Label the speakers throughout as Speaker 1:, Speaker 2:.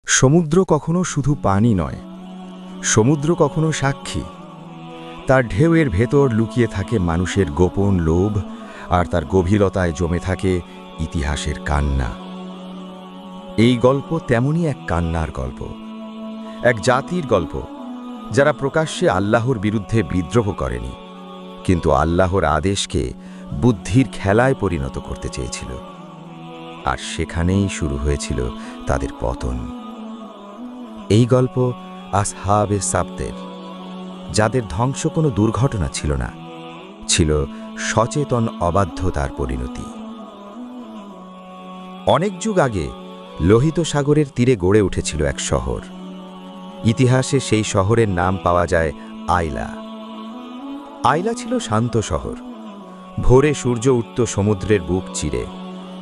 Speaker 1: সমুদ্র কখনো শুধু পানি নয়, সমুদ্র কখনো সাক্ষী। তার ঢেউয়ের ভেতর লুকিয়ে থাকে মানুষের গোপন লোভ, আর তার গভীরতায় জমে থাকে ইতিহাসের কান্না। এই গল্প তেমনই এক কান্নার গল্প, এক জাতির গল্প যারা প্রকাশ্যে আল্লাহর বিরুদ্ধে বিদ্রোহ করেনি, কিন্তু আল্লাহর আদেশকে বুদ্ধির খেলায় পরিণত করতে চেয়েছিল। আর সেখানেই শুরু হয়েছিল তাদের পতন। এই গল্প আসহাবে সাবতের, যাদের ধ্বংস কোনো দুর্ঘটনা ছিল না, ছিল সচেতন অবাধ্যতার পরিণতি। অনেক যুগ আগে লোহিত সাগরের তীরে গড়ে উঠেছিল এক শহর। ইতিহাসে সেই শহরের নাম পাওয়া যায় আইলা। আইলা ছিল শান্ত শহর। ভোরে সূর্য উঠত সমুদ্রের বুক চিরে,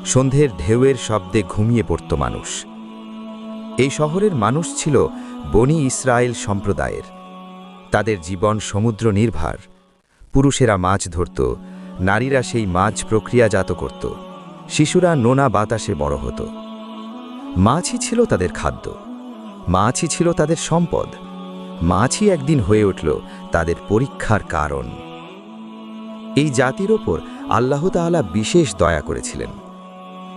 Speaker 1: সন্ধ্যের ঢেউয়ের শব্দে ঘুমিয়ে পড়ত মানুষ। এই শহরের মানুষ ছিল বনি ইসরায়েল সম্প্রদায়ের। তাদের জীবন সমুদ্র নির্ভর। পুরুষেরা মাছ ধরত, নারীরা সেই মাছ প্রক্রিয়াজাত করত, শিশুরা নোনা বাতাসে বড় হতো। মাছই ছিল তাদের খাদ্য, মাছই ছিল তাদের সম্পদ। মাছই একদিন হয়ে উঠল তাদের পরীক্ষার কারণ। এই জাতির ওপর আল্লাহ তাআলা বিশেষ দয়া করেছিলেন।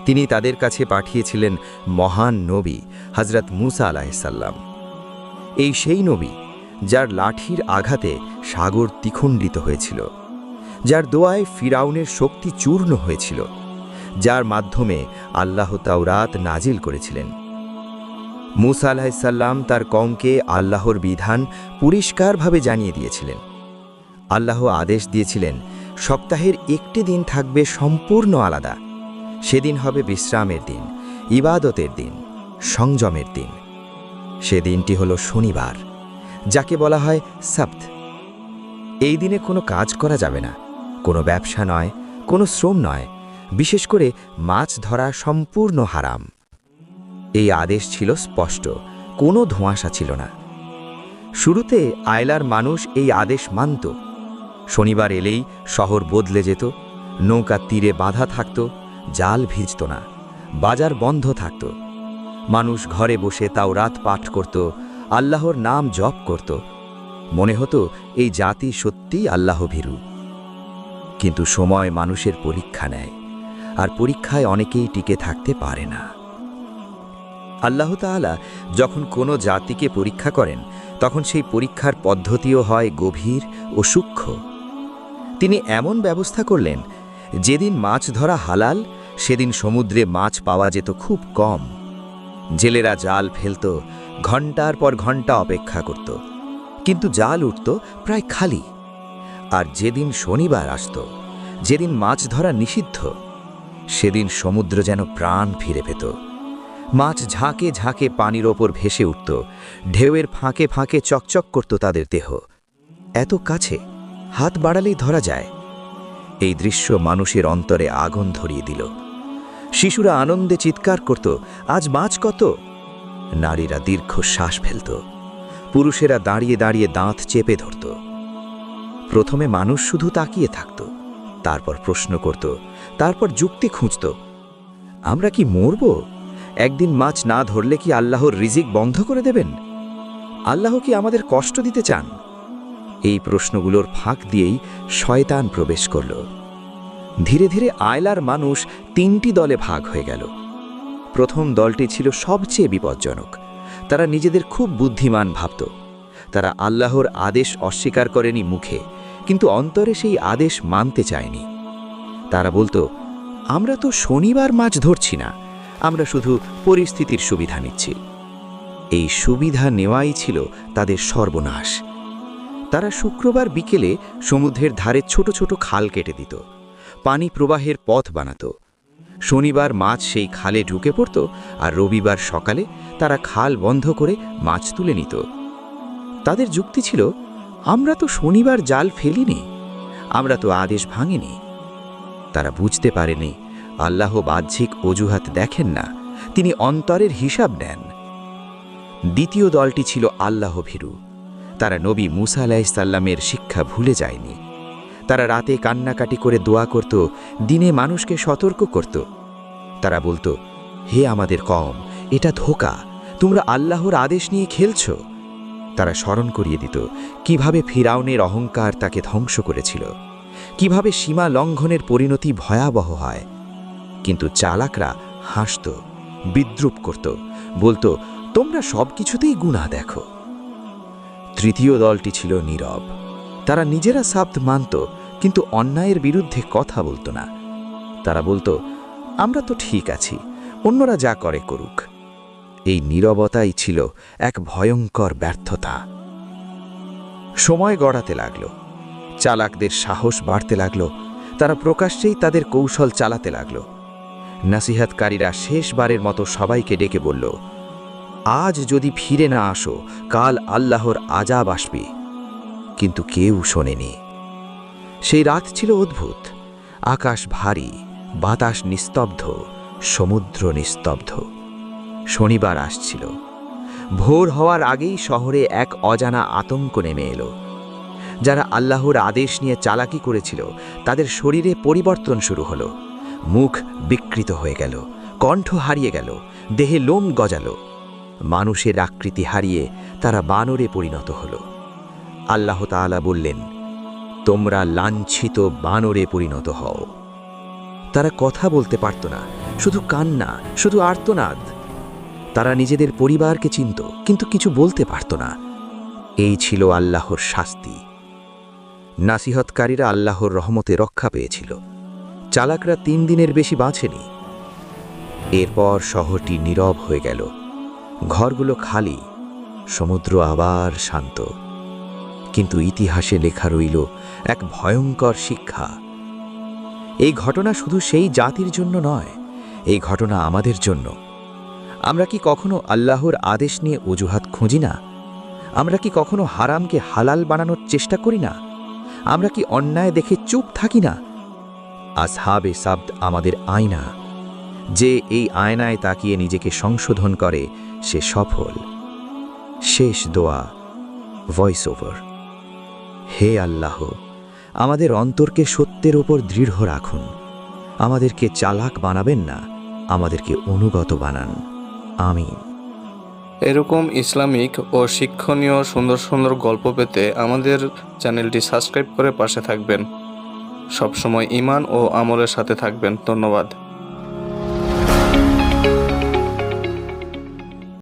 Speaker 1: তিনি তাদের কাছে পাঠিয়েছিলেন মহান নবী হযরত মুসা আলাইহিসসালাম। এই সেই নবী যার লাঠির আঘাতে সাগর দ্বিখণ্ডিত হয়েছিল, যার দোয়ায় ফিরাউনের শক্তি চূর্ণ হয়েছিল, যার মাধ্যমে আল্লাহ তাওরাত নাজিল করেছিলেন। মুসা আলাইহিসসালাম তার কওমকে আল্লাহর বিধান পরিষ্কারভাবে জানিয়ে দিয়েছিলেন। আল্লাহ আদেশ দিয়েছিলেন, সপ্তাহের একটি দিন থাকবে সম্পূর্ণ আলাদা। সেদিন হবে বিশ্রামের দিন, ইবাদতের দিন, সংযমের দিন। সে দিনটি হল শনিবার, যাকে বলা হয় সাবত। এই দিনে কোনো কাজ করা যাবে না, কোনো ব্যবসা নয়, কোনো শ্রম নয়, বিশেষ করে মাছ ধরা সম্পূর্ণ হারাম। এই আদেশ ছিল স্পষ্ট, কোনো ধোঁয়াশা ছিল না। শুরুতে আয়লার মানুষ এই আদেশ মানত। শনিবার এলেই শহর বদলে যেত, নৌকা তীরে বাঁধা থাকত, জাল ভিজত না, বাজার বন্ধ থাকত। মানুষ ঘরে বসে তাওরাত পাঠ করত, আল্লাহর নাম জপ করত। মনে হতো এই জাতি সত্যিই আল্লাহ ভীরু। কিন্তু সময় মানুষের পরীক্ষা নেয়, আর পরীক্ষায় অনেকেই টিকে থাকতে পারে না। আল্লাহ তাআলা যখন কোনো জাতিকে পরীক্ষা করেন, তখন সেই পরীক্ষার পদ্ধতিও হয় গভীর ও সূক্ষ্ম। তিনি এমন ব্যবস্থা করলেন, যেদিন মাছ ধরা হালাল, সেদিন সমুদ্রে মাছ পাওয়া যেত খুব কম। জেলেরা জাল ফেলত, ঘণ্টার পর ঘণ্টা অপেক্ষা করত, কিন্তু জাল উঠত প্রায় খালি। আর যেদিন শনিবার আসত, যেদিন মাছ ধরা নিষিদ্ধ, সেদিন সমুদ্র যেন প্রাণ ফিরে পেত। মাছ ঝাঁকে ঝাঁকে পানির ওপর ভেসে উঠত, ঢেউয়ের ফাঁকে ফাঁকে চকচক করত তাদের দেহ। এত কাছে, হাত বাড়ালেই ধরা যায়। এই দৃশ্য মানুষের অন্তরে আগুন ধরিয়ে দিল। শিশুরা আনন্দে চিৎকার করত, আজ মাছ কত! নারীরা দীর্ঘ শ্বাস ফেলত, পুরুষেরা দাঁড়িয়ে দাঁড়িয়ে দাঁত চেপে ধরত। প্রথমে মানুষ শুধু তাকিয়ে থাকত, তারপর প্রশ্ন করত, তারপর যুক্তি খুঁজত। আমরা কি মরব? একদিন মাছ না ধরলে কি আল্লাহর রিজিক বন্ধ করে দেবেন? আল্লাহ কি আমাদের কষ্ট দিতে চান? এই প্রশ্নগুলোর ফাঁক দিয়েই শয়তান প্রবেশ করল। ধীরে ধীরে আয়লার মানুষ তিনটি দলে ভাগ হয়ে গেল। প্রথম দলটি ছিল সবচেয়ে বিপজ্জনক। তারা নিজেদের খুব বুদ্ধিমান ভাবত। তারা আল্লাহর আদেশ অস্বীকার করেনি মুখে, কিন্তু অন্তরে সেই আদেশ মানতে চায়নি। তারা বলতো, আমরা তো শনিবার মাছ ধরছি না, আমরা শুধু পরিস্থিতির সুবিধা নিচ্ছি। এই সুবিধা নেওয়াই ছিল তাদের সর্বনাশ। তারা শুক্রবার বিকেলে সমুদ্রের ধারে ছোট ছোট খাল কেটে দিত, পানি প্রবাহের পথ বানাত। শনিবার মাছ সেই খালে ঢুকে পড়ত, আর রবিবার সকালে তারা খাল বন্ধ করে মাছ তুলে নিত। তাদের যুক্তি ছিল, আমরা তো শনিবার জাল ফেলিনি, আমরা তো আদেশ ভাঙিনি। তারা বুঝতে পারেনি আল্লাহ বাহ্যিক অজুহাত দেখেন না, তিনি অন্তরের হিসাব নেন। দ্বিতীয় দলটি ছিল আল্লাহ ভীরু। তারা নবী মুসা আলাইহিসসালামের শিক্ষা ভুলে যায়নি। তারা রাতে কান্নাকাটি করে দোয়া করত, দিনে মানুষকে সতর্ক করত। তারা বলতো, হে আমাদের কওম, এটা ধোঁকা, তোমরা আল্লাহর আদেশ নিয়ে খেলছ। তারা স্মরণ করিয়ে দিত কিভাবে ফিরাউনের অহংকার তাকে ধ্বংস করেছিল, কিভাবে সীমা লঙ্ঘনের পরিণতি ভয়াবহ হয়। কিন্তু চালাকরা হাসত, বিদ্রূপ করত, বলতো তোমরা সব কিছুতেই গুনাহ দেখো। তৃতীয় দলটি ছিল নীরব। তারা নিজেরা সাব্ত মানত, কিন্তু অন্যায়ের বিরুদ্ধে কথা বলতো না। তারা বলতো আমরা তো ঠিক আছি, অন্যরা যা করে করুক। এই নীরবতাই ছিল এক ভয়ঙ্কর ব্যর্থতা। সময় গড়াতে লাগল, চালাকদের সাহস বাড়তে লাগল, তারা প্রকাশ্যেই তাদের কৌশল চালাতে লাগল। নাসিহাতকারীরা শেষবারের মতো সবাইকে ডেকে বলল, আজ যদি ফিরে না আসো, কাল আল্লাহর আযাব আসবে। কিন্তু কেউ শোনেনি। সেই রাত ছিল অদ্ভুত। আকাশ ভারী, বাতাস নিস্তব্ধ, সমুদ্র নিস্তব্ধ। শনিবার আসছিল। ভোর হওয়ার আগেই শহরে এক অজানা আতঙ্ক নেমে এলো। যারা আল্লাহর আদেশ নিয়ে চালাকি করেছিল তাদের শরীরে পরিবর্তন শুরু হলো। মুখ বিকৃত হয়ে গেল, কণ্ঠ হারিয়ে গেল, দেহে লোম গজালো। মানুষের আকৃতি হারিয়ে তারা বানরে পরিণত হল। আল্লাহ তাআলা বললেন, তোমরা লাঞ্ছিত বানরে পরিণত হও। তারা কথা বলতে পারত না, শুধু কান্না, শুধু আর্তনাদ। তারা নিজেদের পরিবারকে চিনত, কিন্তু কিছু বলতে পারত না। এই ছিল আল্লাহর শাস্তি। নাসিহতকারীরা আল্লাহর রহমতে রক্ষা পেয়েছিল। চালাকরা 3 দিনের বেশি বাঁচেনি। এরপর শহরটি নীরব হয়ে গেল। ঘরগুলো খালি, সমুদ্র আবার শান্ত। কিন্তু ইতিহাসে লেখা রইল এক ভয়ঙ্কর শিক্ষা। এই ঘটনা শুধু সেই জাতির জন্য নয়, এই ঘটনা আমাদের জন্য। আমরা কি কখনো আল্লাহর আদেশ নিয়ে অজুহাত খুঁজি না? আমরা কি কখনো হারামকে হালাল বানানোর চেষ্টা করি না? আমরা কি অন্যায় দেখে চুপ থাকি না? আসহাবে সাবত আমাদের আয়না। যে এই আয়নায় তাকিয়ে নিজেকে সংশোধন করে সে সফল। শেষ দোয়া, ভয়েস ওভার। হে আল্লাহ, আমাদের অন্তরকে সত্যের ওপর দৃঢ় রাখুন। আমাদেরকে চালাক বানাবেন না, আমাদেরকে অনুগত বানান। আমিন।
Speaker 2: এরকম ইসলামিক ও শিক্ষণীয় সুন্দর সুন্দর গল্প পেতে আমাদের চ্যানেলটি সাবস্ক্রাইব করে পাশে থাকবেন। সবসময় ঈমান ও আমলের সাথে থাকবেন। ধন্যবাদ।